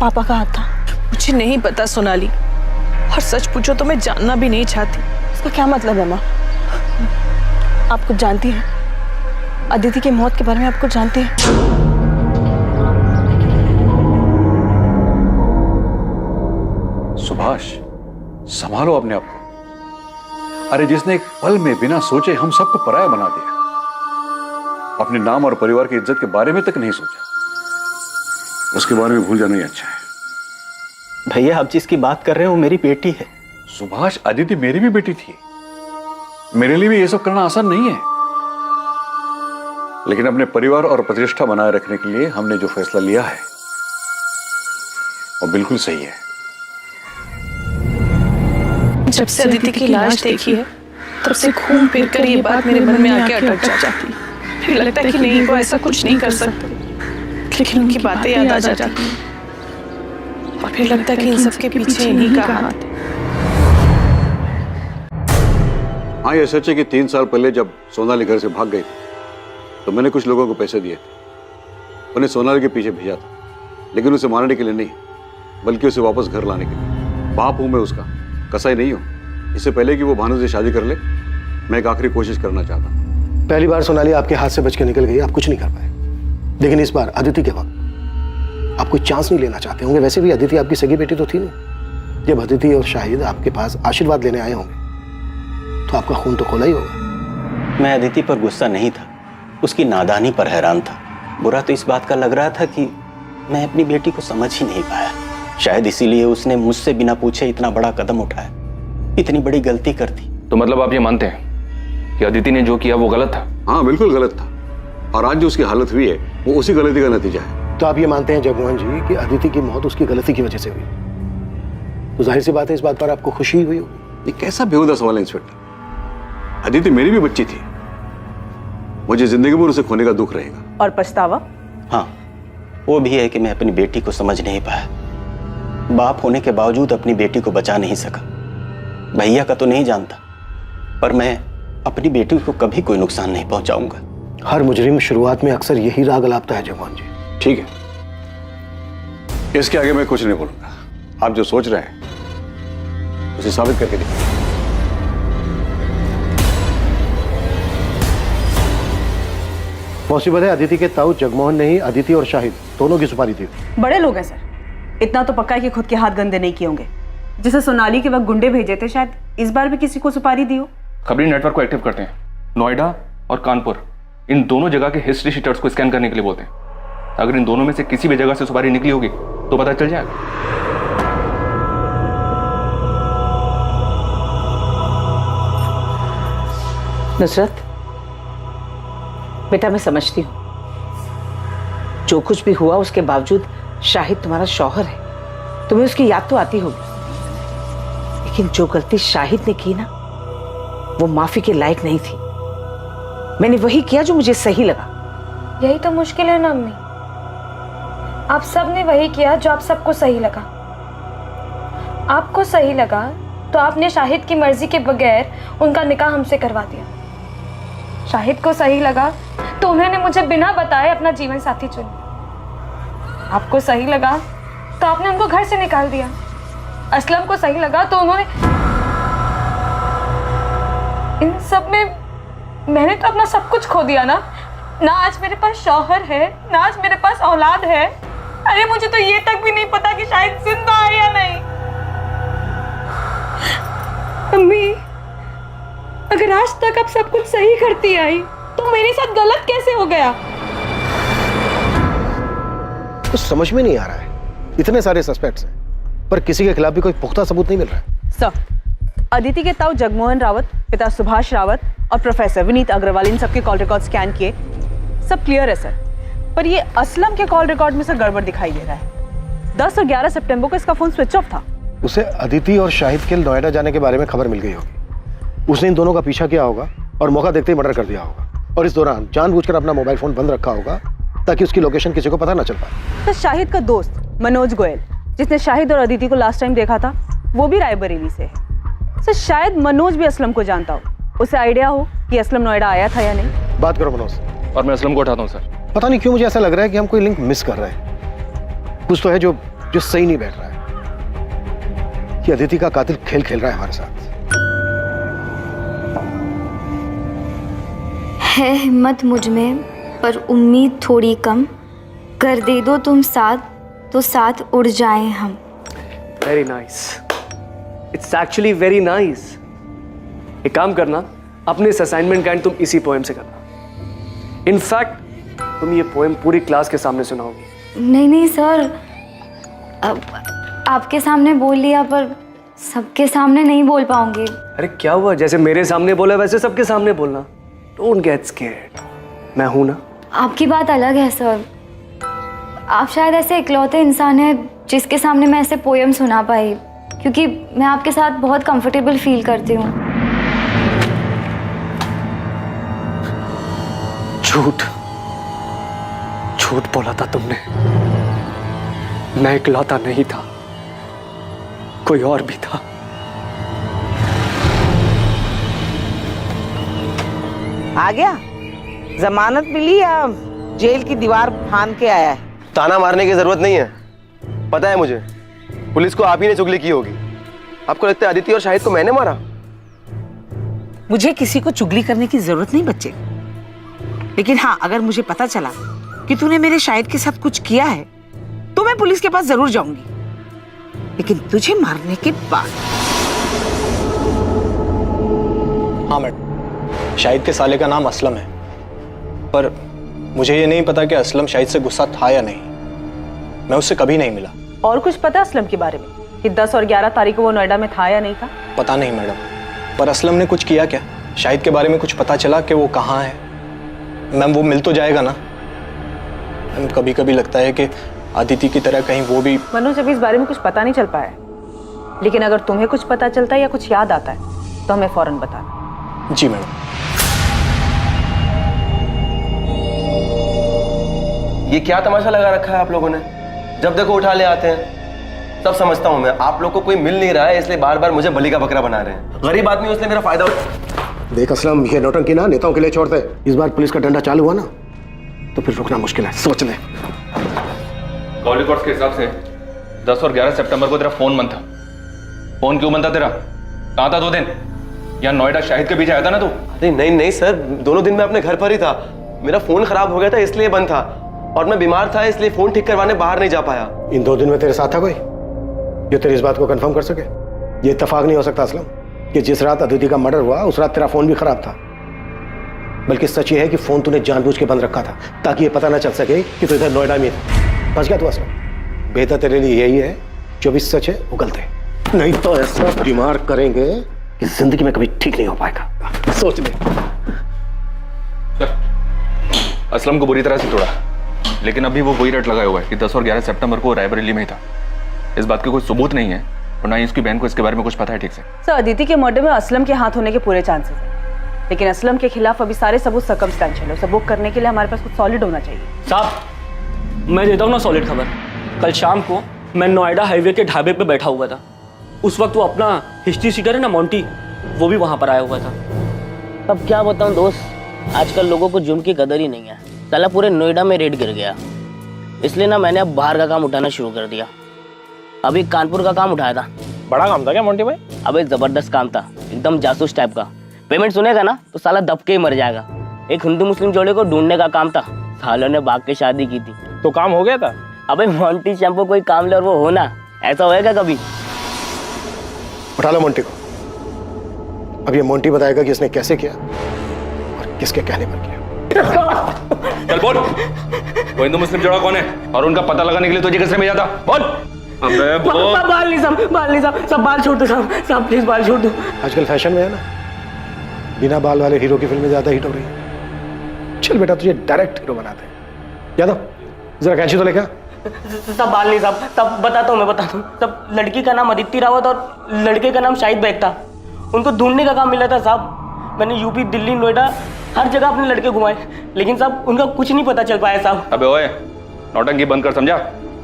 पापा का हाथ था? मुझे नहीं पता सोनाली, और सच पूछो तो मैं जानना भी नहीं चाहती। इसका क्या मतलब है माँ? आप कुछ जानती हैं? अदिति की मौत के बारे में आप कुछ जानती हैं? सुभाष, संभालो अपने आप को। अरे जिसने एक पल में बिना सोचे हम सबको पराया बना दिया, अपने नाम और परिवार की इज्जत के बारे में तक नहीं सोचा, उसके बारे में भूल जाना ही अच्छा है। भैया आप जिसकी बात कर रहे हो मेरी बेटी है। सुभाष, अदिति मेरी भी बेटी थी। मेरे लिए भी ये सब करना आसान नहीं है, लेकिन अपने परिवार और प्रतिष्ठा बनाए रखने के लिए हमने जो फैसला लिया है वो बिल्कुल सही है। जब से अदिति की लाश देखी है तब से घूम फिर कर ये बात मेरे मन में आके अटक जाती है। फिर लगता है कि नहीं, वो ऐसा कुछ नहीं कर सकते, लेकिन उनकी बातें याद आ जाती हैं। और फिर लगता है कि इन सब के पीछे इन्हीं का हाथ है। हाँ, ये सच है कि 3 साल पहले जब सोनाली घर से भाग गई थी तो मैंने कुछ लोगों को पैसे दिए थे। उन्हें सोनाली के पीछे भेजा था, लेकिन उसे मारने के लिए नहीं, बल्कि उसे वापस घर लाने के लिए। बाप हूं मैं उसका, कसाई नहीं हूं। इससे पहले कि वो भानु से शादी कर ले, मैं एक आखिरी कोशिश करना चाहता हूं। पहली बार सोनाली आपके हाथ से बच के निकल गई, आप कुछ नहीं कर पाए। लेकिन इस बार अदिति के वक्त आप कोई चांस नहीं लेना चाहते होंगे। वैसे भी अदिति आपकी सगी बेटी तो थी नहीं। जब अदिति और शाहिद आपके पास आशीर्वाद लेने आए होंगे तो आपका खून तो खोला ही होगा। मैं अदिति पर गुस्सा नहीं था, उसकी नादानी पर हैरान था। बुरा तो इस बात का लग रहा था कि मैं अपनी बेटी को समझ ही नहीं पाया। शायद इसीलिए उसने मुझसे बिना पूछे इतना बड़ा कदम उठाया, इतनी बड़ी गलती कर दी। तो मतलब आप ये मानते हैं कि अदिति ने जो किया वो गलत था? हाँ, बिल्कुल गलत था। और आज जो उसकी हालत हुई है वो उसी गलती का नतीजा है। तो आप ये मानते हैं जगमोहन जी कि अदिति की मौत उसकी गलती की वजह से हुई? तो जाहिर सी बात है इस बात पर आपको खुशी हुई होगी। ये कैसा बेहुदा सवाल है इंस्पेक्टर? अदिति मेरी भी बच्ची थी, मुझे जिंदगी भर उसे खोने का दुख रहेगा। और पछतावा? हाँ, वो भी है कि मैं अपनी बेटी को समझ नहीं पाया। बाप होने के बावजूद अपनी बेटी को बचा नहीं सका। भैया का तो नहीं जानता, पर मैं अपनी बेटी को कभी कोई नुकसान नहीं पहुंचाऊंगा। हर मुजरिम शुरुआत में अक्सर यही राग अलापता है जगमोहन जी। ठीक है, इसके आगे मैं कुछ नहीं बोलूंगा। आप जो सोच रहे हैं उसे साबित करके देखिए। पॉसिबल है अदिति के ताऊ जगमोहन ने ही अदिति और शाहिद दोनों की सुपारी दी। बड़े लोग हैं सर, इतना तो पक्का है कि खुद के हाथ गंदे नहीं किए होंगे। जैसे सोनाली के वक्त गुंडे भेजे थे, शायद इस बार भी किसी को सुपारी दी हो। खबरी नेटवर्क को एक्टिव करते हैं, नोएडा और कानपुर, इन दोनों जगह के हिस्ट्री शीटर्स को स्कैन करने के लिए बोलते हैं। अगर इन दोनों में से किसी भी जगह से सुपारी निकली होगी तो पता चल जाएगा। नुसरत, बेटा मैं समझती हूँ जो कुछ भी हुआ उसके बावजूद शाहिद तुम्हारा शौहर है, तुम्हें उसकी याद तो आती होगी। लेकिन जो गलती शाहिद ने की ना, वो माफी के लायक नहीं थी। मैंने वही किया जो मुझे सही लगा। यही तो मुश्किल है ना अम्मी, आप सब ने वही किया जो आप सबको सही लगा। आपको सही लगा तो आपने शाहिद की मर्जी के बगैर उनका निकाह हमसे करवा दिया। शाहिद को सही लगा तो उन्होंने मुझे बिना बताए अपना जीवन साथी चुन लिया। आपको सही लगा तो आपने उनको घर से निकाल दिया। असलम को सही लगा तो उन्होंने, इन सब में मैंने तो अपना सब कुछ खो दिया ना। ना आज मेरे पास शौहर है, ना आज मेरे पास औलाद है। अरे मुझे तो ये तक भी नहीं पता कि शायद जिंदा है या नहीं। अम्मी, अगर आज तक आप सब कुछ सही करती आई तो मेरे साथ गलत कैसे हो गया? कुछ समझ में नहीं आ रहा है। इतने सारे सस्पेक्ट्स हैं पर किसी के खिलाफ भी कोई पुख्ता सबूत नहीं मिल रहा है। सर, अदिति के ताऊ जगमोहन रावत, पिता सुभाष रावत और प्रोफेसर विनीत अग्रवाल, इन सबके कॉल रिकॉर्ड स्कैन किए, सब क्लियर है सर। पर ये असलम के कॉल रिकॉर्ड में से गड़बड़ दिखाई दे रहा है। 10 और 11 सितंबर को इसका फोन स्विच ऑफ था। उसे अदिति और शाहिद के नोएडा जाने के बारे में खबर मिल गई होगी। उसने इन दोनों का पीछा किया होगा और मौका देखते ही मर्डर कर दिया होगा, और इस दौरान जानबूझकर अपना मोबाइल फोन बंद रखा होगा ताकि उसकी लोकेशन किसी को पता ना चल पाए। तो शाहिद का दोस्त मनोज गोयल, जिसने शाहिद और अदिति को लास्ट टाइम देखा था, वो भी रायबरेली से है। सर, शायद मनोज भी असलम को जानता हो, उसे आइडिया हो कि असलम नोएडा आया था या नहीं। बात करो मनोज। और मैं असलम को उठाता हूँ सर। पता नहीं क्यों मुझे ऐसा लग रहा है कि हम कोई लिंक मिस कर रहे हैं। कुछ तो है जो सही नहीं बैठ रहा है। कि अदिति का कातिल खेल खेल रहा है हमारे साथ। है हिम्मत मुझ में पर उम्मीद थोड़ी कम, कर दे दो तुम साथ तो साथ उड़ जाएं हम। Very nice, it's actually very nice. एक काम करना, अपने इस असाइनमेंट का एंड तुम इसी पोएम से करना। इनफैक्ट तुम ये पोएम पूरी क्लास के सामने सुनाओगी। नहीं नहीं सर, अब आपके सामने बोल लिया पर सबके सामने नहीं बोल पाऊंगी। अरे क्या हुआ, जैसे मेरे सामने बोला वैसे सबके सामने बोलना। डोंट गेट स्कैर्ड, मैं हूं ना। आपकी बात अलग है सर। आप शायद ऐसे इकलौते इंसान हैं जिसके सामने मैं ऐसे पोयम सुना पाई, क्योंकि मैं आपके साथ बहुत कंफर्टेबल फील करती हूँ। झूठ झूठ बोला था तुमने। मैं इकलौता नहीं था, कोई और भी था। आ गया? जमानत मिली या जेल की दीवार फांद के आया है? ताना मारने की जरूरत नहीं है, पता है मुझे। पुलिस को आप ही ने चुगली की होगी। आपको लगता है अदिति और शाहिद को मैंने मारा? मुझे किसी को चुगली करने की जरूरत नहीं बच्चे, लेकिन हाँ, अगर मुझे पता चला कि तूने मेरे शाहिद के साथ कुछ किया है तो मैं पुलिस के पास जरूर जाऊंगी, लेकिन तुझे मारने के बाद। हाँ मैडम, शाहिद के साले का नाम असलम है, पर मुझे ये नहीं पता कि असलम शाहिद से गुस्सा था या नहीं। मैं उससे कभी नहीं मिला। और कुछ पता असलम के बारे में कि 10 और 11 तारीख को वो नोएडा में था या नहीं था? पता नहीं मैडम, पर असलम ने कुछ किया क्या? शाहिद के बारे में कुछ पता चला कि वो कहाँ है? मैम, वो मिल तो जाएगा ना? मैम, कभी कभी लगता है कि अदिति की तरह कहीं वो भी। मनोज, अभी इस बारे में कुछ पता नहीं चल पाया है, लेकिन अगर तुम्हें कुछ पता चलता है या कुछ याद आता है तो हमें फौरन बताना। जी मैडम। ये क्या तमाशा लगा रखा है आप लोगों ने? जब देखो उठा ले आते हैं। सब समझता हूं मैं, आप लोग को कोई मिल नहीं रहा है इसलिए बार बार मुझे बलि का बकरा बना रहे हैं। गरीब आदमी इसलिए मेरा फायदा देख असलम, ये नौटंकी ना नेताओं के लिए छोड़ते। इस बार पुलिस का डंडा चालू हुआ ना तो फिर रुकना मुश्किल है, सोच ले। कॉल रिकॉर्ड्स के हिसाब से 10 और 11 सितंबर को तेरा फोन बंद था। फोन क्यों बंद था तेरा? कहाँ था 2 दिन? यहाँ नोएडा शाहिद के पीछे आया था ना तू? अरे नहीं नहीं सर, दोनों दिन मैं अपने घर पर ही था। मेरा फोन खराब हो गया था इसलिए बंद था, और मैं बीमार था इसलिए फोन ठीक करवाने बाहर नहीं जा पाया। इन 2 दिन में तेरे साथ था कोई जो तेरी इस बात को कंफर्म कर सके? ये इत्तेफाक नहीं हो सकता असलम कि जिस रात अदिति का मर्डर हुआ उस रात तेरा फोन भी खराब था। बल्कि सच ये है कि फोन तूने जानबूझ के बंद रखा था ताकि ये पता ना चल सके कि तू इधर नोएडा में था। बच गया तू असलम। बेहतर तेरे लिए यही है जो भी सच है वो गलत है, नहीं तो ऐसा बीमार करेंगे कि जिंदगी में कभी ठीक नहीं हो पाएगा। सोच ले। असलम को बुरी तरह से तोड़ा, लेकिन अभी वो वही रट लगाया हुआ है कि 10 और 11 सितंबर को रायबरेली में ही था। इस बात के कोई सबूत नहीं है और ना ही उसकी बहन को इसके बारे में कुछ पता है ठीक से। सर, अदिति के मर्डर में असलम के हाथ होने के पूरे चांसेस हैं, लेकिन असलम के खिलाफ अभी सारे सबूत सर्कमस्टेंशियल है। उसे बुक करने के लिए हमारे पास कुछ सॉलिड होना चाहिए। साहब, मैं देता हूँ ना सॉलिड खबर। कल शाम को मैं नोएडा हाईवे के ढाबे पे बैठा हुआ था। उस वक्त वो अपना हिस्ट्री सीटर है ना मोंटी, वो भी वहाँ पर आया हुआ था। अब क्या बताऊँ दोस्त, आजकल लोगों को जुर्म की कदर ही नहीं है। साला पूरे नोएडा में रेड गिर गया, इसलिए ना मैंने अब बाहर का काम उठाना शुरू कर दिया। अभी कानपुर का काम उठाया था। बड़ा काम था क्या मोंटी भाई? अबे जबरदस्त काम था, एकदम जासूस टाइप का। पेमेंट सुनेगा ना तो साला दबके ही मर जाएगा। एक हिंदू मुस्लिम जोड़े को ढूंढने का काम था, सालों ने भाग के शादी की थी। तो काम हो गया था? अबे मोंटी शैम्पू कोई काम ले और वो होना, ऐसा होएगा कभी? उठा लो मोंटी को। अब ये मोंटी बताएगा कि इसने कैसे किया और किसके कहने पर किया। चल बोल, वो हिंदू मुस्लिम जोड़ा कौन है और उनका पता लगाने के लिए तुझे किसने भेजा था? बोल। अबे बोल। बाल नहीं साहब, सब बाल छोड़ दो साहब प्लीज बाल छोड़ दो। आजकल फैशन में है ना, बिना बाल वाले हीरो की फिल्में ज्यादा हिट हो रही है। चल बेटा, तुझे डायरेक्ट हीरो बनाते हैं। यादव, जरा कैंची तो लेकर। सब बाल नहीं साहब, सब बताता हूँ सब लड़की का नाम अदिति रावत और लड़के का नाम शाहिद बेग था। उनको ढूंढने का काम मिला था साहब। मैंने यूपी, दिल्ली, नोएडा हर जगह अपने लड़के घुमाए, लेकिन साहब उनका कुछ नहीं पता चल पाया साहब। अबे ओए, नौटंकी बंद कर, समझा?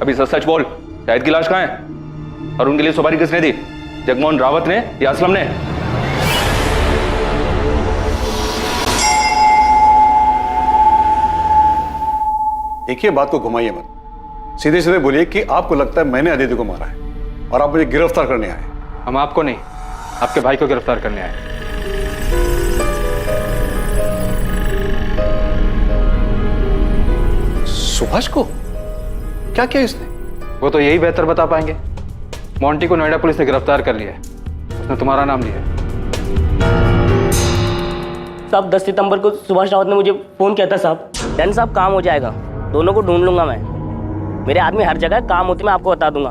अभी सच सच बोल, शाहिद की लाश कहाँ है और उनके लिए सुपारी किसने दी? जगमोहन रावत ने या असलम ने? देखिए, बात को घुमाइए मत, सीधे सीधे बोलिए कि आपको लगता है मैंने अदिति को मारा है और आप मुझे गिरफ्तार करने आए। हम आपको नहीं, आपके भाई को गिरफ्तार करने आए। सुभाष को क्या किया इसने? वो तो यही बेहतर बता पाएंगे। मोंटी को नोएडा पुलिस ने गिरफ्तार कर लिया है, उसने तुम्हारा नाम लिया है। साहब 10 सितंबर को सुभाष रावत ने मुझे फोन किया था साहब। डन साहब, काम हो जाएगा, दोनों को ढूंढ लूंगा मैं। मेरे आदमी हर जगह काम होती, मैं आपको बता दूंगा।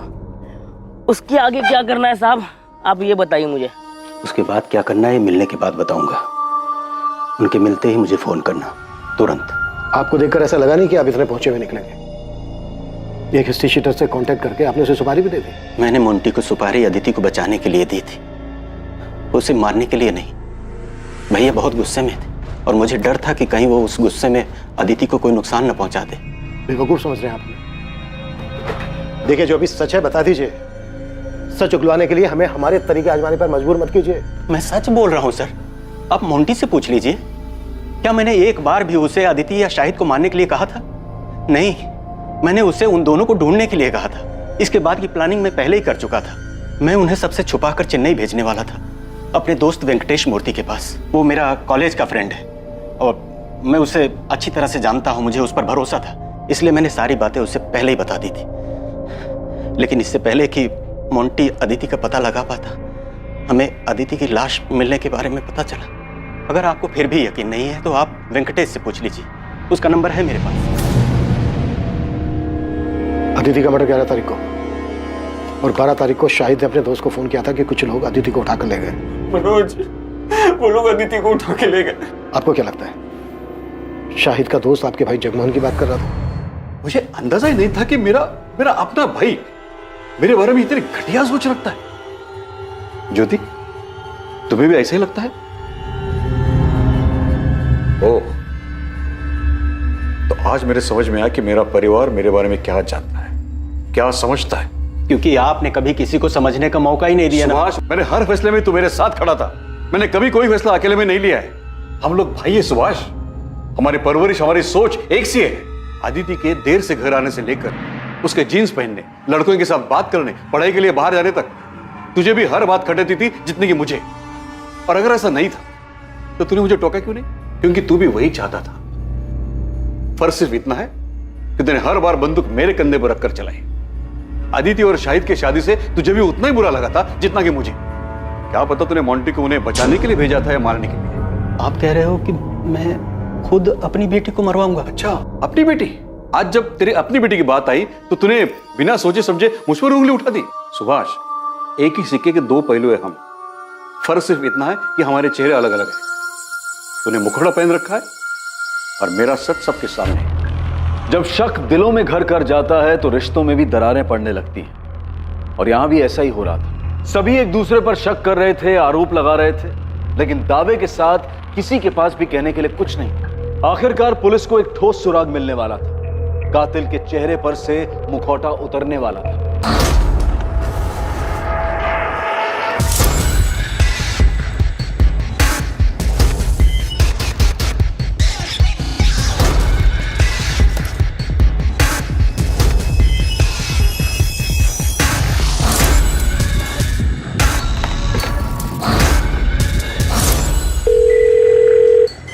उसके आगे क्या करना है साहब, आप ये बताइए मुझे। उसके बाद क्या करना है मिलने के बाद बताऊंगा। उनके मिलते ही मुझे फोन करना, तुरंत। आपको देखकर ऐसा लगा नहीं कि आप इतने पहुंचे हुए निकलेंगे। एक हिस्ट्री शीटर से कांटेक्ट करके आपने उसे सुपारी भी दे दी। मैंने मोंटी को सुपारी अदिति को बचाने के लिए दी थी, उसे मारने के लिए नहीं। भैया बहुत गुस्से में थे और मुझे डर था कि कहीं वो उस गुस्से में अदिति को कोई नुकसान न पहुंचा दे। बेवकूफ समझ रहे हैं आपने। देखिए, जो अभी सच है बता दीजिए। सच उगलवाने के लिए हमें हमारे तरीके आजमाने पर मजबूर मत कीजिए। मैं सच बोल रहा हूं सर, आप मोंटी से पूछ लीजिए। क्या मैंने एक बार भी उसे अदिति या शाहिद को मारने के लिए कहा था? नहीं, मैंने उसे उन दोनों को ढूंढने के लिए कहा था। इसके बाद की प्लानिंग मैं पहले ही कर चुका था। मैं उन्हें सबसे छुपाकर चेन्नई भेजने वाला था, अपने दोस्त वेंकटेश मूर्ति के पास। वो मेरा कॉलेज का फ्रेंड है और मैं उसे अच्छी तरह से जानता हूं, मुझे उस पर भरोसा था, इसलिए मैंने सारी बातें उसे पहले ही बता दी थी। लेकिन इससे पहले कि मोंटी अदिति का पता लगा पाता, हमें अदिति की लाश मिलने के बारे में पता चला। अगर आपको फिर भी यकीन नहीं है तो आप वेंकटेश से पूछ लीजिए, उसका नंबर है मेरे पास। अदिति का मर्डर 11 तारीख को और 12 तारीख को शाहिद ने अपने दोस्त को फोन किया था कि कुछ लोग अदिति को उठाकर ले गए। मनोज, वो लोग अदिति को उठा के ले गए। आपको क्या लगता है शाहिद का दोस्त आपके भाई जगमोहन की बात कर रहा था? मुझे अंदाजा ही नहीं था कि मेरा अपना भाई मेरे बारे में इतनी घटिया सोच रखता है। ज्योति, तुम्हें भी ऐसा ही लगता है? ओह, तो आज मेरे समझ में आया कि मेरा परिवार मेरे बारे में क्या जानता है, क्या समझता है। क्योंकि आपने कभी किसी को समझने का मौका ही नहीं दिया ना। सुभाष, मैंने हर फैसले में तू मेरे साथ खड़ा था। मैंने कभी कोई फैसला अकेले में नहीं लिया है। हम लोग भाई है सुभाष, हमारी परवरिश, हमारी सोच एक सी है। अदिति के देर से घर आने से लेकर उसके जीन्स पहनने, लड़कों के साथ बात करने, पढ़ाई के लिए बाहर जाने तक तुझे भी हर बात खटेती थी जितनी कि मुझे। और अगर ऐसा नहीं था तो तूने मुझे टोका क्यों नहीं? क्योंकि तू भी वही चाहता था। फर्क सिर्फ इतना है कि तूने हर बार बंदूक मेरे कंधे पर रखकर चलाई। अदिति और शाहिद की शादी से तुझे भी उतना ही बुरा लगा था जितना कि मुझे। क्या पता तूने मोंटी को उन्हें बचाने के लिए भेजा था या मारने के लिए। आप कह रहे हो कि मैं खुद अपनी बेटी को मरवाऊंगा? अच्छा, अपनी बेटी? आज जब तेरी अपनी बेटी की बात आई तो तूने बिना सोचे समझे मुझ पर उंगली उठा दी। सुभाष, एक ही सिक्के के दो पहलू है हम। फर्क सिर्फ इतना है कि हमारे चेहरे अलग अलग हैं। तूने मुखौटा पहन रखा है और मेरा सच सबके सामने है। जब शक दिलों में घर कर जाता है तो रिश्तों में भी दरारें पड़ने लगती हैं, और यहां भी ऐसा ही हो रहा था। सभी एक दूसरे पर शक कर रहे थे, आरोप लगा रहे थे, लेकिन दावे के साथ किसी के पास भी कहने के लिए कुछ नहीं। आखिरकार पुलिस को एक ठोस सुराग मिलने वाला था। कातिल के चेहरे पर से मुखौटा उतरने वाला था।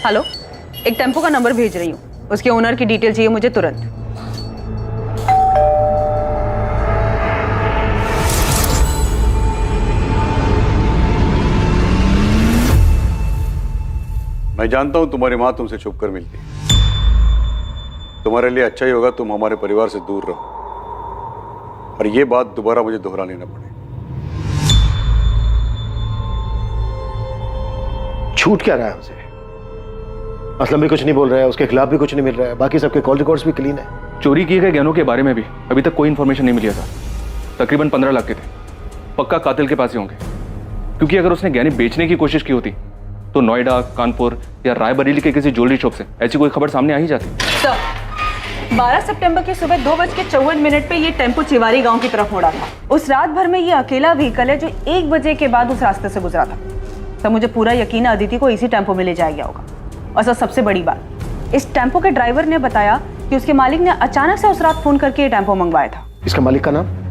हेलो, एक टेम्पो का नंबर भेज रही हूँ, उसके ओनर की डिटेल चाहिए मुझे तुरंत। मैं जानता हूं तुम्हारी मां तुमसे छुप कर मिलती है, तुम्हारे लिए अच्छा ही होगा तुम हमारे परिवार से दूर रहो, और ये बात दोबारा मुझे दोहरानी ना पड़े। छूट क्या रहा है उसे? असलम भी कुछ नहीं बोल रहा है, उसके खिलाफ भी कुछ नहीं मिल रहा है, बाकी सबके कॉल रिकॉर्ड्स भी क्लीन है। चोरी किए गए गहनों के बारे में भी अभी तक कोई इन्फॉर्मेशन नहीं मिली था। तकरीबन 15 लाख के थे, पक्का कातिल के पास ही होंगे, क्योंकि अगर उसने गहने बेचने की कोशिश की होती तो नोएडा, कानपुर या रायबरेली के किसी ज्वेलरी शॉप से ऐसी कोई खबर सामने आ ही जाती। सर, 12 सितंबर की सुबह 2:54 पे ये टेम्पो चिवारी गांव की तरफ मुड़ा था। उस रात भर में ये अकेला व्हीकल है जो 1 बजे के बाद उस रास्ते से गुजरा था। तो मुझे पूरा यकीन है अदिति को इसी टेम्पो में ले जाया गया होगा। और सर, सबसे बड़ी बात, इस टेम्पो के ड्राइवर ने बताया कि उसके मालिक ने अचानक से उस रात फोन करके ये टेम्पो मंगवाया था। इसका मालिक का नाम?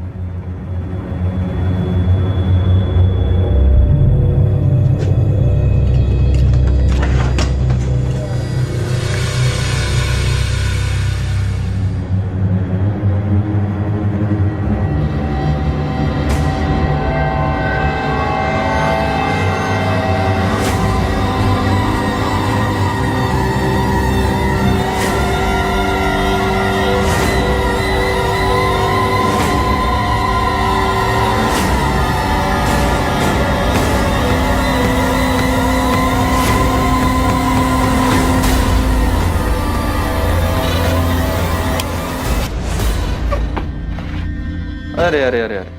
अरे अरे अरे अरे,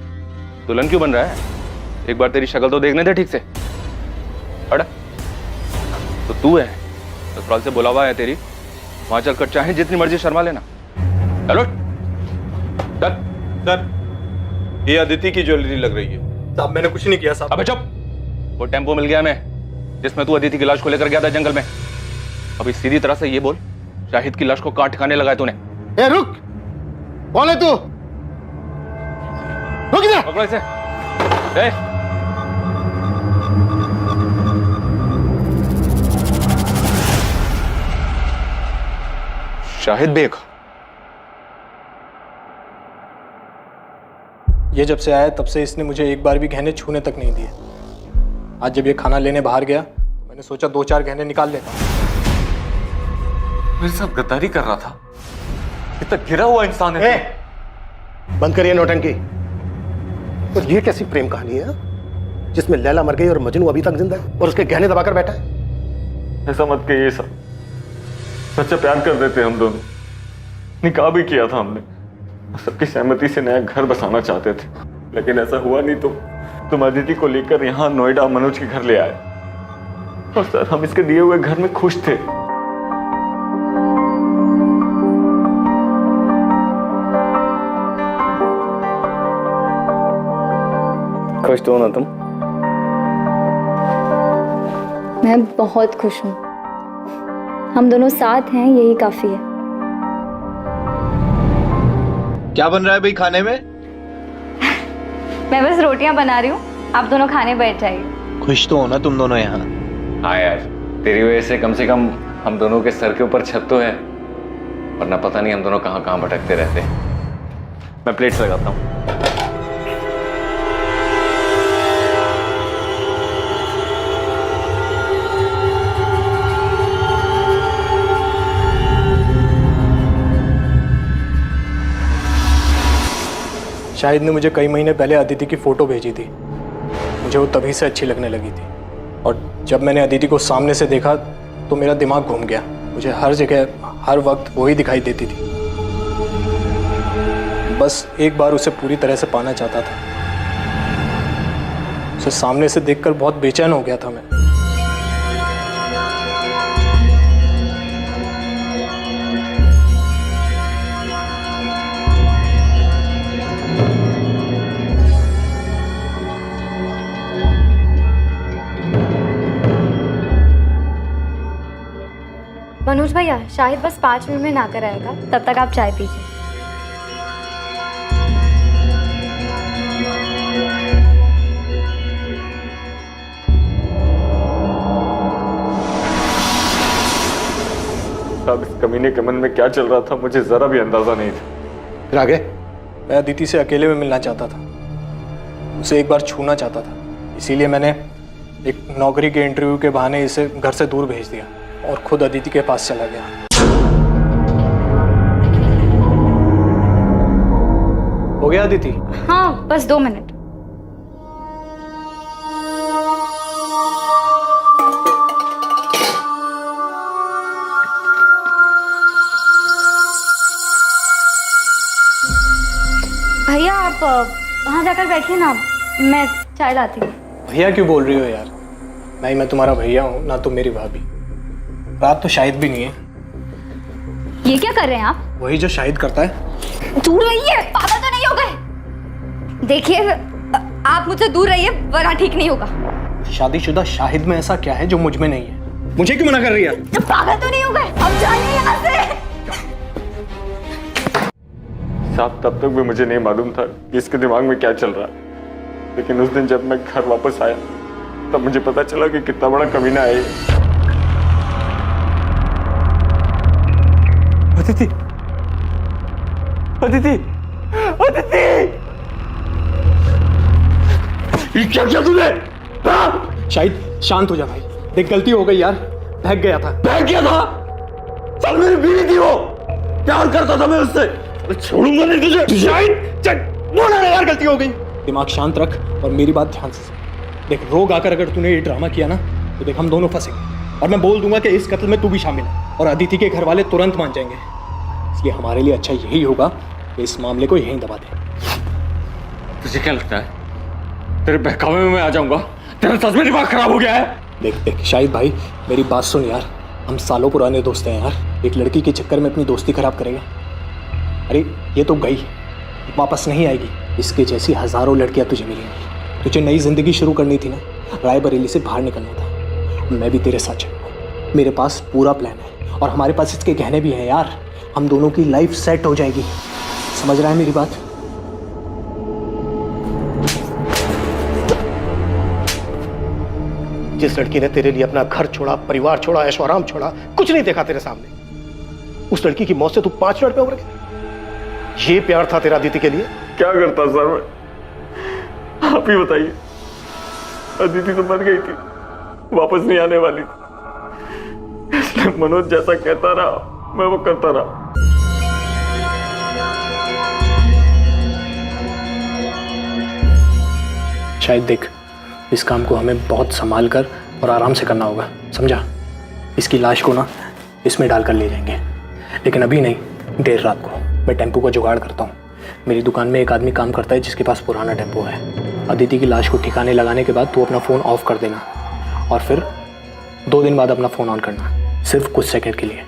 दुल्हन क्यों बन रहा है? एक बार तेरी शक्ल तो देखने दे ठीक से। अड़ा तो तू है, ससुराल से बुलावा है तेरी, वहां चलकर चाहे जितनी मर्जी शर्मा लेना। चलो चल। सर, ये अदिति की ज्वेलरी लग रही है। साहब, मैंने कुछ नहीं किया साहब। अबे चुप! वो टेम्पो मिल गया हमें जिसमें तू अदिति की लाश को लेकर गया था जंगल में। अभी सीधी तरह से ये बोल, शाहिद की लाश को कहां ठिकाने लगाया तूने? ए रुक! कौन है तू? रुक इधर! पकड़ो इसे। ए! शाहिद बेग। ये जब से आया तब से इसने मुझे एक बार भी गहने छूने तक नहीं दिए। आज जब ये खाना लेने बाहर गया तो मैंने सोचा 2-4 गहने निकाल लेता हूं। मेरे साथ गद्दारी कर रहा था, इतना गिरा हुआ इंसान है। बंद करिए नौटंकी। और ये कैसी प्रेम कहानी है जिसमें लैला मर गई और मजनू अभी तक जिंदा है और उसके गहने दबाकर बैठा है? ऐसा मत कहिए सर, सच्चा प्यार कर रहे थे हम दोनों, निकाह भी किया था हमने, सबकी सहमति से नया घर बसाना चाहते थे, लेकिन ऐसा हुआ नहीं। तो तुम अदिति को लेकर यहाँ नोएडा मनोज के घर ले आए, और सर हम इसके दिए हुए घर में खुश थे। खुश तो हो ना तुम? मैं बहुत खुश हूँ। हम दोनों साथ हैं, यही काफी है। क्या बन रहा है भाई खाने में? मैं बस रोटियां बना रही हूँ, आप दोनों खाने बैठ जाइए। खुश तो हो ना तुम दोनों यहाँ? हाँ यार, तेरी वजह से कम हम दोनों के सर के ऊपर छत तो है, वरना पता नहीं हम दोनों कहाँ कहाँ भटकते रहते। मैं प्लेट्स लगाता हूँ। शाहिद ने मुझे कई महीने पहले अदिति की फोटो भेजी थी। मुझे वो तभी से अच्छी लगने लगी थी, और जब मैंने अदिति को सामने से देखा तो मेरा दिमाग घूम गया। मुझे हर जगह हर वक्त वही दिखाई देती थी। बस एक बार उसे पूरी तरह से पाना चाहता था। उसे सामने से देखकर बहुत बेचैन हो गया था मैं। मनोज भैया, शाहिद बस 5 मिनट में ना कर आएगा, तब तक आप चाय पीजिए। अब इस कमीने के मन में क्या चल रहा था मुझे जरा भी अंदाजा नहीं था। फिर आगे? मैं अदिति से अकेले में मिलना चाहता था, उसे एक बार छूना चाहता था। इसीलिए मैंने एक नौकरी के इंटरव्यू के बहाने इसे घर से दूर भेज दिया और खुद अदिति के पास चला गया। हो गया अदिति? हाँ, बस 2 मिनट। भैया आप वहाँ जाकर बैठिए ना, मैं चाय लाती हूँ। भैया क्यों बोल रही हो यार? नहीं, मैं तुम्हारा भैया हूँ ना तुम मेरी भाभी। रात तो शाहिद भी नहीं है। ये क्या कर रहे हैं आप? वही जो शाहिद करता है। दूर रहिए, पागल तो नहीं हो गए? देखिए आप मुझसे दूर रहिए वरना ठीक नहीं होगा। शादीशुदा शाहिद में ऐसा क्या है जो मुझ में नहीं है? मुझे क्यों मना कर रही है? पागल तो नहीं हो गए? अब जाइए यहाँ से। साहब तब तक भी मुझे नहीं मालूम था कि इसके दिमाग में क्या चल रहा है, लेकिन उस दिन जब मैं घर वापस आया तब मुझे पता चला कि कितना बड़ा कमीना है ये। अदिति, अदिति, अदिति! ये क्या किया तूने? शाहिद शांत हो जा भाई, देख गलती हो गई यार, बहक गया था। बहक गया था? चल मेरी बीवी थी वो, प्यार करता था मैं उससे, छोड़ूंगा नहीं तुझे। शाहिद चल, बोला ना यार गलती हो गई। दिमाग शांत रख और मेरी बात ध्यान से सुन। देख रोग आकर अगर तूने ये ड्रामा किया ना तो देख हम दोनों फंसेंगे, और मैं बोल दूंगा कि इस कत्ल में तू भी शामिल है, और अदिति के घर वाले तुरंत मान जाएंगे। इसलिए हमारे लिए अच्छा यही होगा कि इस मामले को यहीं दबा दें। तुझे क्या लगता है तेरे बहकावे में मैं आ जाऊंगा? तेरा सच में दिमाग खराब हो गया है? देख देख शाहिद भाई, मेरी बात सुन यार, हम सालों पुराने दोस्त हैं यार, एक लड़की के चक्कर में अपनी दोस्ती खराब करेगा? अरे ये तो गई, वापस नहीं आएगी। इसके जैसी हजारों लड़कियां तुझे मिलेंगी। तुझे नई जिंदगी शुरू करनी थी ना, रायबरेली से बाहर निकलना था। मैं भी तेरे साथ चलूंगा, मेरे पास पूरा प्लान है, और हमारे पास इसके गहने भी हैं यार। हम दोनों की लाइफ सेट हो जाएगी, समझ रहा है मेरी बात? जिस लड़की ने तेरे लिए अपना घर छोड़ा, परिवार छोड़ा, ऐशो आराम छोड़ा, कुछ नहीं देखा तेरे सामने, उस लड़की की मौत से तू 5 मिनट में उबर गया। ये प्यार था तेरा अदिति के लिए? क्या करता सर मैं, आप ही बताइए। अदिति तो मर गई थी, वापस नहीं आने वाली थी, इसलिए मनोज जैसा कहता रहा मैं वो करता रहा। शायद देख, इस काम को हमें बहुत संभाल कर और आराम से करना होगा, समझा? इसकी लाश को ना इसमें डालकर ले जाएंगे, लेकिन अभी नहीं, देर रात को। मैं टेम्पो का जुगाड़ करता हूँ। मेरी दुकान में एक आदमी काम करता है जिसके पास पुराना टेम्पो है। अदिति की लाश को ठिकाने लगाने के बाद तू अपना फ़ोन ऑफ कर देना, और फिर 2 दिन बाद अपना फ़ोन ऑन करना, सिर्फ कुछ सेकंड के लिए।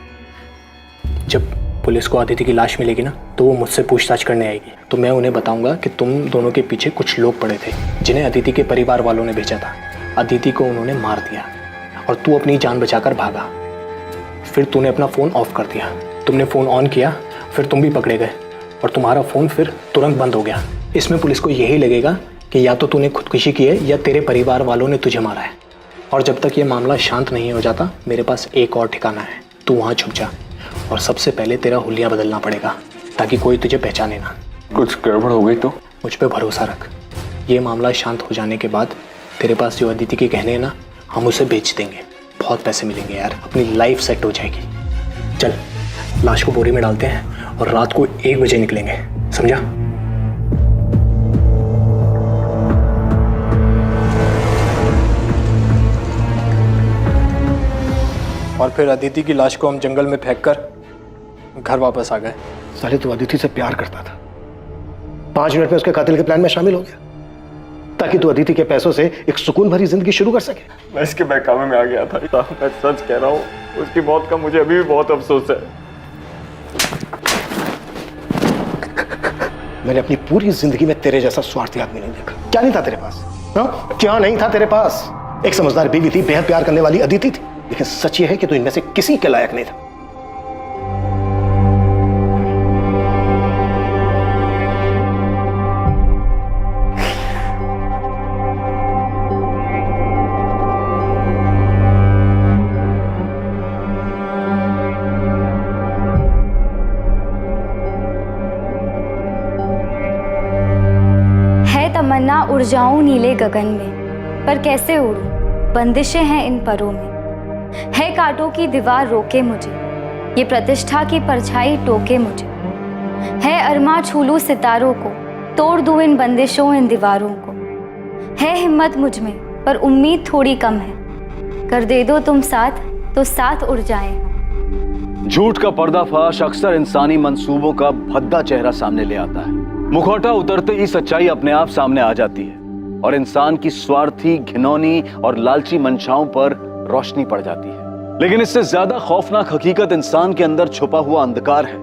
जब पुलिस को अदिति की लाश मिलेगी ना तो वो मुझसे पूछताछ करने आएगी, तो मैं उन्हें बताऊंगा कि तुम दोनों के पीछे कुछ लोग पड़े थे जिन्हें अदिति के परिवार वालों ने भेजा था। अदिति को उन्होंने मार दिया और तू अपनी जान बचाकर भागा। फिर तूने अपना फ़ोन ऑफ कर दिया, तुमने फ़ोन ऑन किया, फिर तुम भी पकड़े गए और तुम्हारा फ़ोन फिर तुरंत बंद हो गया। इसमें पुलिस को यही लगेगा कि या तो तूने खुदकुशी की है या तेरे परिवार वालों ने तुझे मारा है। और जब तक ये मामला शांत नहीं हो जाता, मेरे पास एक और ठिकाना है, तू वहाँ छुप जा, और सबसे पहले तेरा हुलिया बदलना पड़ेगा ताकि कोई तुझे पहचाने ना। कुछ गड़बड़ हो गई तो? मुझ पे भरोसा रख, ये मामला शांत हो जाने के बाद तेरे पास जो अदिति के गहने हैं ना, हम उसे बेच देंगे, बहुत पैसे मिलेंगे यार, अपनी लाइफ सेट हो जाएगी। चल लाश को बोरी में डालते हैं और रात को 1 बजे निकलेंगे, समझा? और फिर अदिति की लाश को हम जंगल में फेंक कर घर वापस आ गए। साले तू अदिति से प्यार करता था, 5 मिनट में उसके कातिल के प्लान में शामिल हो गया ताकि तू अदिति के पैसों से एक सुकून भरी जिंदगी शुरू कर सके। मैं इसके बहकावे में आ गया था, मैं सच कह रहा हूँ, उसकी मौत का मुझे अभी भी बहुत अफसोस है। मैंने अपनी पूरी जिंदगी में तेरे जैसा स्वार्थी आदमी नहीं देखा। क्या नहीं था तेरे पास? हाँ, क्या नहीं था तेरे पास? एक समझदार बीवी थी, बेहद प्यार करने वाली अदिति थी, लेकिन सच ये है कि तू इनमें से किसी के लायक नहीं था। है तमन्ना उड़ जाऊं नीले गगन में, पर कैसे उड़ूं, बंदिशें हैं इन परों में। है कांटों की दीवार रोके मुझे, ये प्रतिष्ठा की परछाई टोके मुझे। है अरमा छू लूं सितारों को, तोड़ दूं इन बंदिशों इन दीवारों को। है हिम्मत मुझ में पर उम्मीद थोड़ी कम है, कर दे दो तुम साथ तो साथ उड़ जाएं हम। झूठ का पर्दाफाश अक्सर इंसानी मंसूबों का भद्दा चेहरा सामने ले आता है। मुखौटा उतरते ही सच्चाई अपने आप सामने आ जाती है और इंसान की स्वार्थी, घिनौनी और लालची मंशाओं पर रोशनी पड़ जाती है। लेकिन इससे ज्यादा खौफनाक हकीकत इंसान के अंदर छुपा हुआ अंधकार है,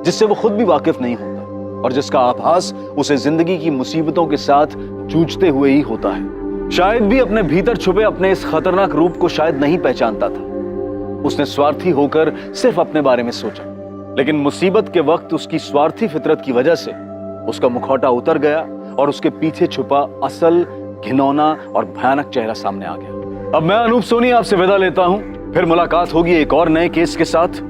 जिससे वो खुद भी वाकिफ नहीं होता और जिसका आभास उसे जिंदगी की मुसीबतों के साथ जूझते हुए ही होता है। शायद भी अपने भीतर छुपे अपने इस खतरनाक रूप को शायद नहीं पहचानता था। उसने स्वार्थी होकर सिर्फ अपने बारे में सोचा, लेकिन मुसीबत के वक्त उसकी स्वार्थी फितरत की वजह से उसका मुखौटा उतर गया और उसके पीछे छुपा असल, घिनौना और भयानक चेहरा सामने आ गया। अब मैं अनूप सोनी आपसे विदा लेता हूं, फिर मुलाकात होगी एक और नए केस के साथ।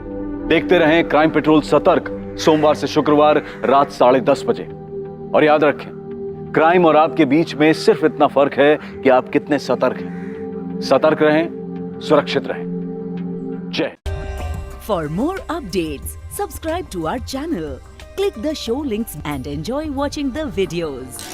देखते रहें क्राइम पेट्रोल सतर्क, सोमवार से शुक्रवार रात 10:30 बजे। और याद रखें, क्राइम और आपके बीच में सिर्फ इतना फर्क है कि आप कितने सतर्क हैं। सतर्क रहें, सुरक्षित रहें। जय। For more updates, subscribe to our channel, click the show links and enjoy watching the videos.